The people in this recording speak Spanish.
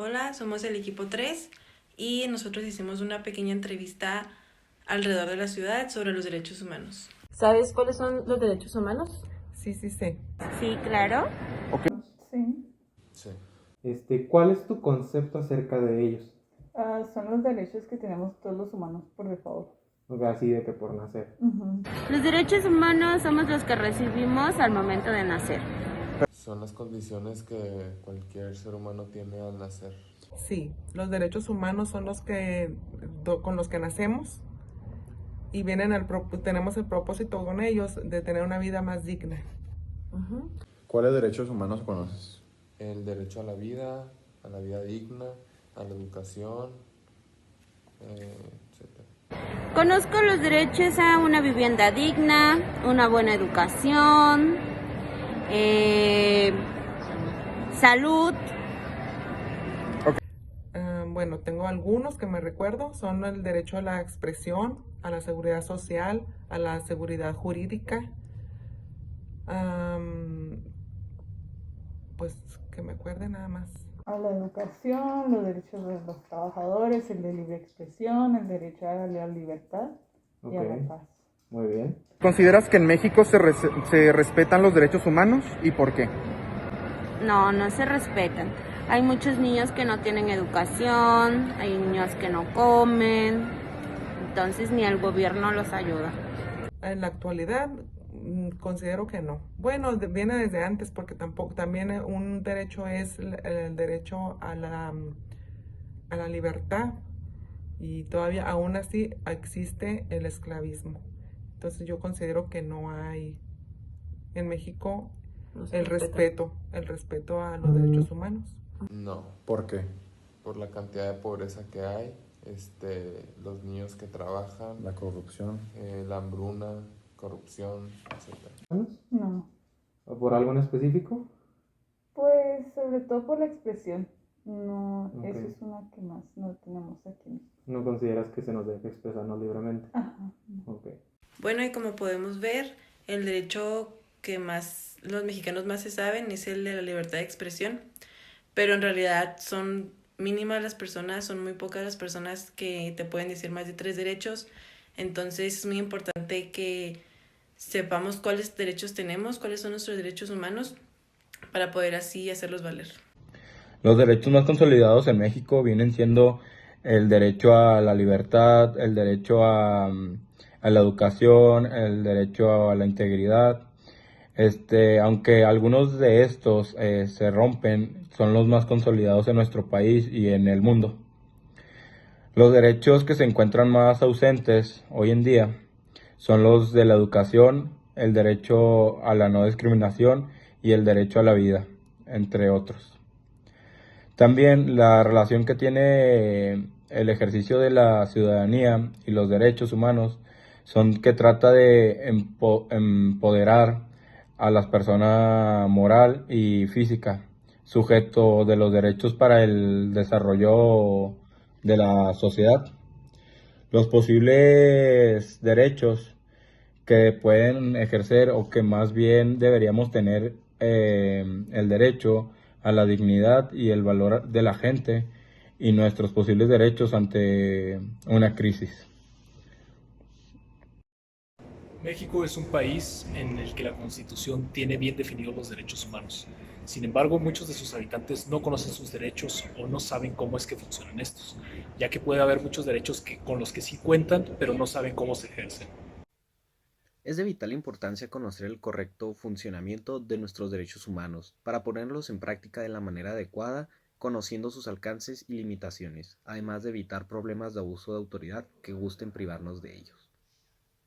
Hola, somos el equipo 3 y nosotros hicimos una pequeña entrevista alrededor de la ciudad sobre los derechos humanos. ¿Sabes cuáles son los derechos humanos? Sí, sí, sí. Sí, claro. Sí, Sí. ¿Cuál es tu concepto acerca de ellos? son los derechos que tenemos todos los humanos por default. O sea, así de que por nacer. Los derechos humanos somos los que recibimos al momento de nacer. Son las condiciones que cualquier ser humano tiene al nacer. Sí, los derechos humanos son los que con los que nacemos y tenemos el propósito con ellos de tener una vida más digna. ¿Cuáles derechos humanos conoces? El derecho a la vida digna, a la educación, etc. Conozco los derechos a una vivienda digna, una buena educación, salud. Bueno, tengo algunos que me recuerdo, son el derecho a la expresión, a la seguridad social, a la seguridad jurídica, pues que me acuerde nada más. A la educación, los derechos de los trabajadores, el de libre expresión, el derecho a la libertad y a la paz. Muy bien. ¿Consideras que en México se respetan los derechos humanos y por qué? No se respetan. Hay muchos niños que no tienen educación, hay niños que no comen, entonces ni el gobierno los ayuda. En la actualidad considero que no. Bueno, viene desde antes porque también un derecho es el derecho a la libertad y todavía aún así existe el esclavismo. Entonces yo considero que no hay en México el respeto a los derechos humanos. No. ¿Por qué? Por la cantidad de pobreza que hay, los niños que trabajan, La corrupción. la hambruna, corrupción, etc. No, ¿O por algo en específico? pues sobre todo por la expresión. No, Ok. eso es una que más no tenemos aquí. ¿No consideras que se nos deje expresarnos libremente? Ajá. Ok. Bueno, y como podemos ver, el derecho que más los mexicanos más se saben es el de la libertad de expresión, pero en realidad son mínimas las personas, son muy pocas las personas que te pueden decir más de 3 derechos. Entonces es muy importante que sepamos cuáles derechos tenemos, cuáles son nuestros derechos humanos, para poder así hacerlos valer. Los derechos más consolidados en México vienen siendo el derecho a la libertad, el derecho a la educación, el derecho a la integridad. Aunque algunos de estos se rompen, son los más consolidados en nuestro país y en el mundo. Los derechos que se encuentran más ausentes hoy en día son los de la educación, el derecho a la no discriminación y el derecho a la vida, entre otros. También la relación que tiene el ejercicio de la ciudadanía y los derechos humanos son que trata de empoderar a las personas moral y física, sujeto de los derechos para el desarrollo de la sociedad. Los posibles derechos que pueden ejercer o que más bien deberíamos tener el derecho a la dignidad y el valor de la gente y nuestros posibles derechos ante una crisis. México es un país en el que la Constitución tiene bien definidos los derechos humanos. Sin embargo, muchos de sus habitantes no conocen sus derechos o no saben cómo es que funcionan estos, ya que puede haber muchos derechos con los que sí cuentan, pero no saben cómo se ejercen. Es de vital importancia conocer el correcto funcionamiento de nuestros derechos humanos para ponerlos en práctica de la manera adecuada, conociendo sus alcances y limitaciones, además de evitar problemas de abuso de autoridad que gusten privarnos de ellos.